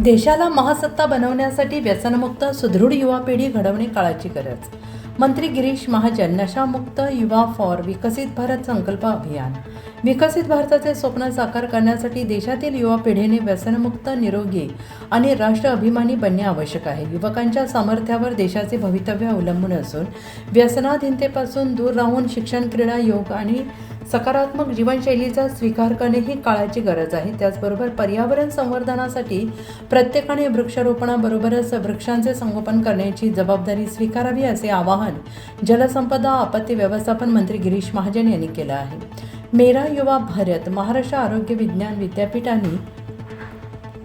देशाला महासत्ता बनवण्यासाठी व्यसनमुक्त सुदृढ युवा पिढी घडवणे काळाची गरज. मंत्री गिरीश महाजन. नशामुक्त युवा फॉर विकसित भारत संकल्प अभियान. विकसित भारताचे स्वप्न साकार करण्यासाठी देशातील युवा पिढीने व्यसनमुक्त, निरोगी आणि राष्ट्र अभिमानी बनणे आवश्यक आहे. युवकांच्या सामर्थ्यावर देशाचे भवितव्य अवलंबून असून व्यसनाधीनतेपासून दूर राहून शिक्षण, क्रीडा, योग आणि सकारात्मक जीवनशैलीचा स्वीकार करणे ही काळाची गरज आहे. त्याचबरोबर पर्यावरण संवर्धनासाठी प्रत्येकाने वृक्षारोपणाबरोबरच वृक्षांचे संगोपन करण्याची जबाबदारी स्वीकारावी, असे आवाहन जलसंपदा आपत्ती व्यवस्थापन मंत्री गिरीश महाजन यांनी केलं आहे. मेरा युवा भारत, महाराष्ट्र आरोग्य विज्ञान विद्यापीठ आणि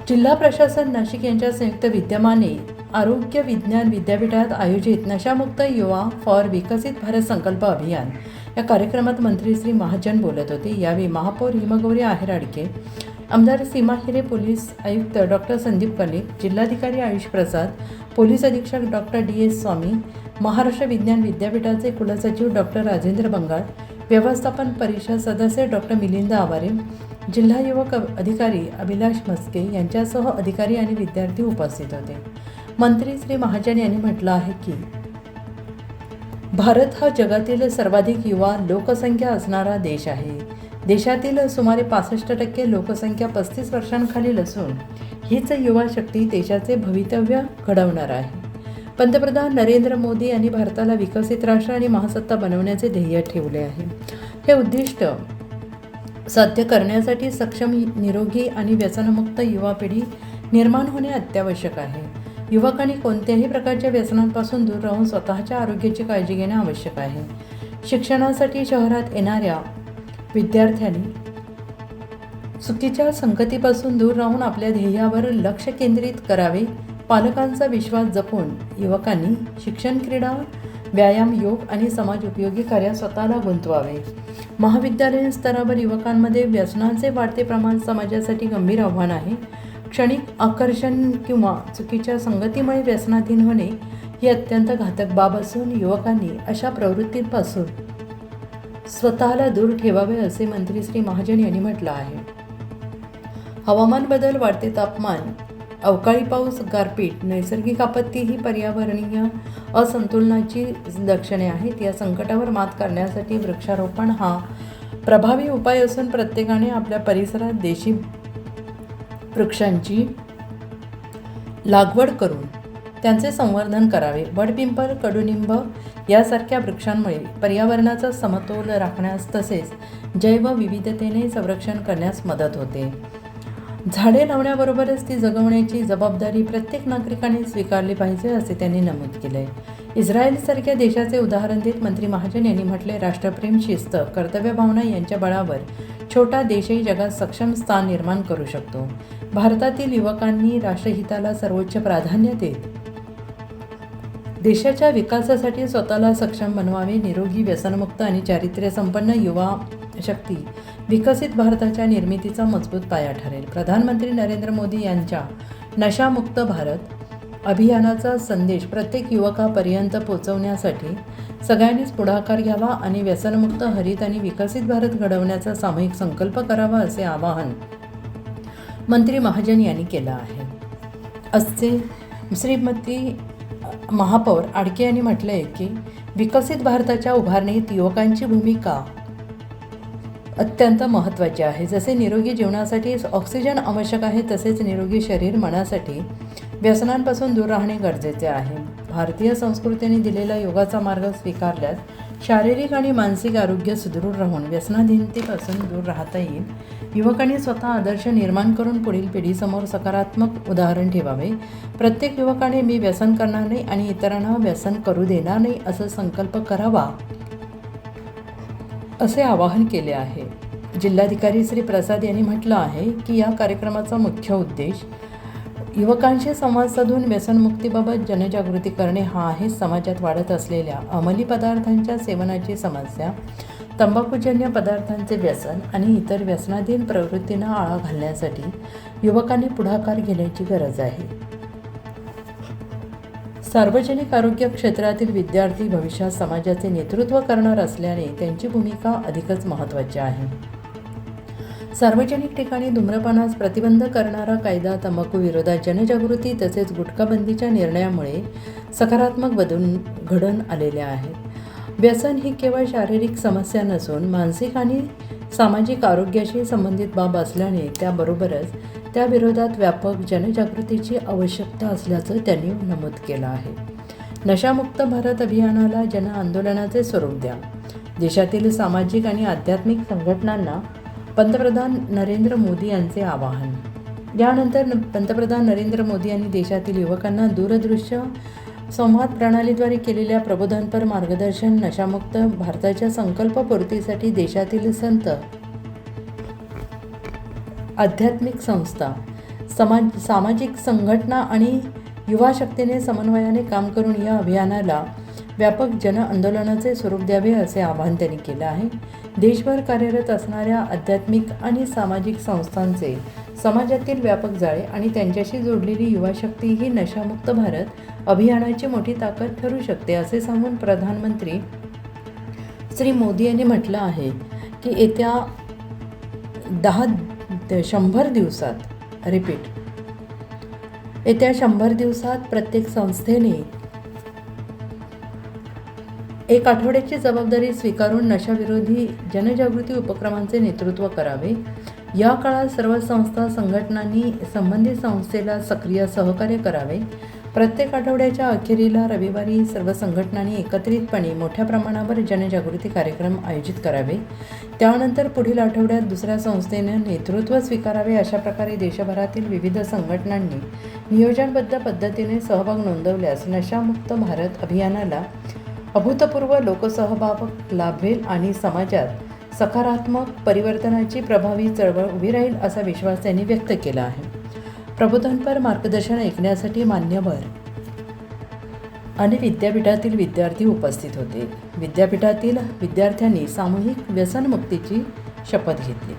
जिल्हा प्रशासन नाशिक यांच्या संयुक्त विद्यमाने आरोग्य विज्ञान विद्यापीठात आयोजित नशामुक्त युवा फॉर विकसित भारत संकल्प अभियान या कार्यक्रमात मंत्री श्री महाजन बोलत होते. यावेळी महापौर हिमगौरी आहेर-आडके, आमदार सीमा हिरे, पोलीस आयुक्त डॉक्टर संदीप कनिक, जिल्हाधिकारी आयुष प्रसाद, पोलीस अधीक्षक डॉक्टर DS स्वामी, महाराष्ट्र विज्ञान विद्यापीठाचे कुलसचिव डॉक्टर राजेंद्र बंगाळ, व्यवस्थापन परिषद सदस्य डॉक्टर मिलिंद आवारे, जिल्हा युवक अधिकारी अभिलाष मस्के यांच्यासह अधिकारी आणि विद्यार्थी उपस्थित होते. मंत्री श्री महाजन यांनी म्हटलं आहे की भारत हा जगातील सर्वाधिक युवा लोकसंख्या असणारा देश आहे. देशातील सुमारे 65% लोकसंख्या 35 वर्षांखालील असून हीच युवा शक्ती देशाचे भवितव्य घडवणार आहे. पंतप्रधान नरेंद्र मोदी यांनी भारताला विकसित राष्ट्र आणि महासत्ता बनवण्याचे ध्येय ठेवले आहे. हे उद्दिष्ट साध्य करण्यासाठी सक्षम, निरोगी आणि व्यसनमुक्त युवा पिढी निर्माण होणे अत्यावश्यक आहे. युवकांनी कोणत्याही प्रकारच्या व्यसनांपासून दूर राहून स्वतःच्या आरोग्याची काळजी घेणे आवश्यक आहे. शिक्षणासाठी शहरात येणाऱ्या विद्यार्थ्यांनी चुकीच्या संगतीपासून दूर राहून आपल्या ध्येयावर लक्ष केंद्रित करावे. पालकांचा विश्वास जपून युवकांनी शिक्षण, क्रीडा, व्यायाम, योग आणि समाज उपयोगी कार्यात स्वतःला गुंतवावे. महाविद्यालयीन स्तरावर युवकांमध्ये व्यसनांचे वाढते प्रमाण समाजासाठी गंभीर आव्हान आहे. क्षणिक आकर्षण किंवा चुकीच्या संगतीमुळे व्यसनाधीन होणे ही अत्यंत घातक बाब असून युवकांनी अशा प्रवृत्तींपासून स्वतःला दूर ठेवावे, असे मंत्री श्री महाजन यांनी म्हटलं आहे. हवामान बदल, वाढते तापमान, अवकाळी पाऊस, गारपीट, नैसर्गिक आपत्ती ही पर्यावरणीय असंतुलनाची लक्षणे आहेत. या संकटावर मात करण्यासाठी वृक्षारोपण हा प्रभावी उपाय असून प्रत्येकाने आपल्या परिसरात देशी वृक्षांची लागवड करून त्यांचे संवर्धन करावे. वडपिंपळ, कडुनिंब यासारख्या वृक्षांमुळे पर्यावरणाचा समतोल राखण्यास तसेच जैवविविधतेने संरक्षण करण्यास मदत होते. झाडे लावण्याबरोबरच ती जगवण्याची जबाबदारी प्रत्येक नागरिकाने स्वीकारली पाहिजे, असे त्यांनी नमूद केले. इस्रायलसारख्या देशाचे उदाहरण देत मंत्री महाजन यांनी म्हटले, राष्ट्रप्रेम, शिस्त, कर्तव्यभावना यांच्या बळावर छोटा देशही जगात सक्षम स्थान निर्माण करू शकतो. भारतातील युवकांनी राष्ट्रहिताला सर्वोच्च प्राधान्य देत देशाच्या विकासासाठी स्वतःला सक्षम बनवावे. निरोगी, व्यसनमुक्त आणि चारित्र्यसंपन्न युवा शक्ती विकसित भारताच्या निर्मितीचा मजबूत पाया ठरेल. प्रधानमंत्री नरेंद्र मोदी यांच्या नशामुक्त भारत अभियानाचा संदेश प्रत्येक युवकापर्यंत पोहोचवण्यासाठी सगळ्यांनीच पुढाकार घ्यावा आणि व्यसनमुक्त, हरित आणि विकसित भारत घडवण्याचा सामूहिक संकल्प करावा, असे आवाहन मंत्री महाजन यांनी केलं आहे. असे श्रीमती महापौर आडके यांनी म्हटलं आहे की विकसित भारताच्या उभारणीत युवकांची भूमिका अत्यंत महत्त्वाची आहे. जसे निरोगी जीवनासाठी ऑक्सिजन आवश्यक आहे, तसेच निरोगी शरीर, मनासाठी व्यसनांपासून दूर राहणे गरजेचे आहे. भारतीय संस्कृतीने दिलेला योगाचा मार्ग स्वीकारल्यास शारीरिक आणि मानसिक आरोग्य सुदृढ राहून व्यसनाधीनतेपासून दूर राहता येईल. युवकांनी स्वतः आदर्श निर्माण करून पुढील पिढीसमोर सकारात्मक उदाहरण ठेवावे. प्रत्येक युवकाने मी व्यसन करणार नाही आणि इतरांना व्यसन करू देणार नाही, असा संकल्प करावा, असे आवाहन केले आहे. जिल्हाधिकारी श्री प्रसाद यांनी म्हटलं आहे की या कार्यक्रमाचा मुख्य उद्देश युवकांशी संवाद साधून व्यसनमुक्तीबाबत जनजागृती करणे हा आहे. समाजात वाढत असलेल्या अंमली पदार्थांच्या सेवनाची समस्या, तंबाखूजन्य पदार्थांचे व्यसन आणि इतर व्यसनाधीन प्रवृत्तींना आळा घालण्यासाठी युवकांनी पुढाकार घेण्याची गरज आहे. सार्वजनिक आरोग्य क्षेत्रातील विद्यार्थी भविष्यात समाजाचे नेतृत्व करणार असल्याने त्यांची भूमिका अधिकच महत्त्वाची आहे. सार्वजनिक ठिकाणी धूम्रपानास प्रतिबंध करणारा कायदा, तंबाखू विरोधात जनजागृती तसेच गुटखाबंदीच्या निर्णयामुळे सकारात्मक बदल घडून आलेले आहेत. व्यसन ही केवळ शारीरिक समस्या नसून मानसिक आणि सामाजिक आरोग्याशी संबंधित बाब असल्याने त्याबरोबरच त्याविरोधात व्यापक जनजागृतीची आवश्यकता असल्याचं त्यांनी नमूद केलं आहे. नशामुक्त भारत अभियानाला जन आंदोलनाचे स्वरूप द्या. देशातील सामाजिक आणि आध्यात्मिक संघटनांना पंतप्रधान नरेंद्र मोदी यांचे आवाहन. यानंतर पंतप्रधान नरेंद्र मोदी यांनी देशातील युवकांना दूरदृश्य संवाद प्रणालीद्वारे केलेल्या प्रबोधनपर मार्गदर्शन, नशामुक्त भारताच्या संकल्पपूर्तीसाठी देशातील संत, आध्यात्मिक संस्था, सामाजिक संघटना आणि युवा शक्तीने समन्वयाने काम करून या अभियानाला व्यापक जन आंदोलनाचे स्वरूप द्यावे असे आवाहन त्यांनी केलं आहे. देशभर कार्यरत असणाऱ्या आध्यात्मिक आणि सामाजिक संस्थांचे समाजातील व्यापक जाळे आणि त्यांच्याशी जोडलेली युवा शक्ती ही नशामुक्त भारत अभियानाची मोठी ताकद ठरू शकते असे सांगून प्रधानमंत्री श्री मोदी यांनी म्हटलं आहे की येत्या 100 दिवसात प्रत्येक संस्थेने एक आठवड्याची जबाबदारी स्वीकारून नशाविरोधी जनजागृती उपक्रमांचे नेतृत्व करावे. या काळात सर्व संस्था संघटनांनी संबंधित संस्थेला सक्रिय सहकार्य करावे. प्रत्येक आठवड्याच्या अखेरीला रविवारी सर्व संघटनांनी एकत्रितपणे मोठ्या प्रमाणावर जनजागृती कार्यक्रम आयोजित करावे. त्यानंतर पुढील आठवड्यात दुसऱ्या संस्थेने नेतृत्व स्वीकारावे. अशा प्रकारे देशभरातील विविध संघटनांनी नियोजनबद्ध पद्धतीने सहभाग नोंदवल्यास नशामुक्त भारत अभियानाला अभूतपूर्व लोकसहभाग लाभेल आणि समाजात सकारात्मक परिवर्तनाची प्रभावी चळवळ उभी राहील असा विश्वास त्यांनी व्यक्त केला आहे. प्रबोधनपर मार्गदर्शन ऐकण्यासाठी मान्यवर आणि विद्यापीठातील विद्यार्थी उपस्थित होते. विद्यापीठातील विद्यार्थ्यांनी सामूहिक व्यसनमुक्तीची शपथ घेतली.